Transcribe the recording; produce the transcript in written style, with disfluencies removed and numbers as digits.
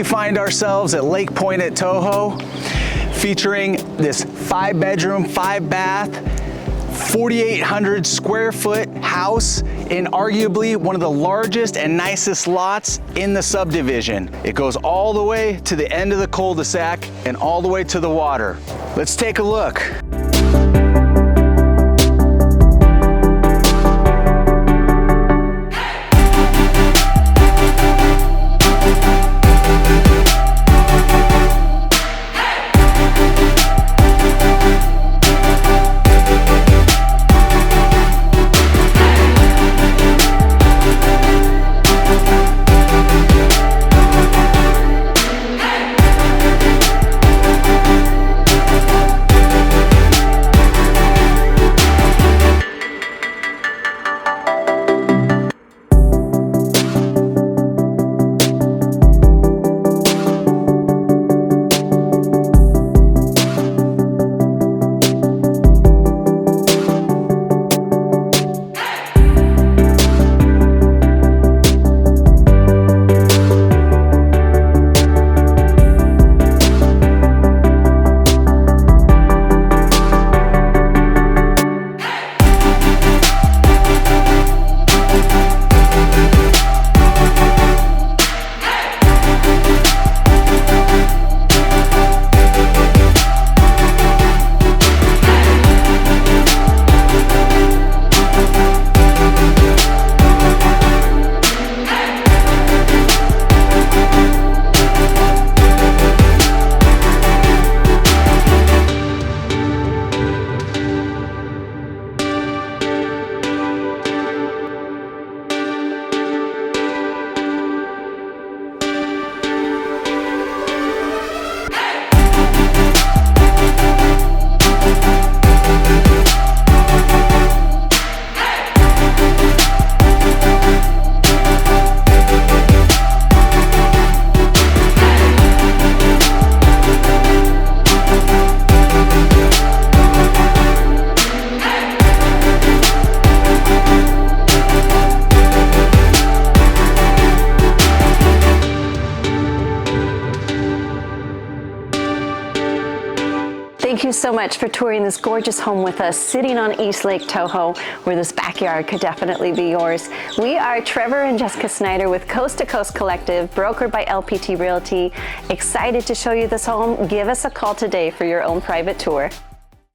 we find ourselves at Lake Pointe at Toho, featuring this 5-bedroom, 5-bath, 4,800 square foot house in arguably one of the largest and nicest lots in the subdivision. It goes all the way to the end of the cul-de-sac and all the way to the water. Let's take a look. Thank you so much for touring this gorgeous home with us, sitting on East Lake Toho, where this backyard could definitely be yours. We are Trevor and Jessica Snyder with Coast to Coast Collective, brokered by LPT Realty. Excited to show you this home. Give us a call today for your own private tour.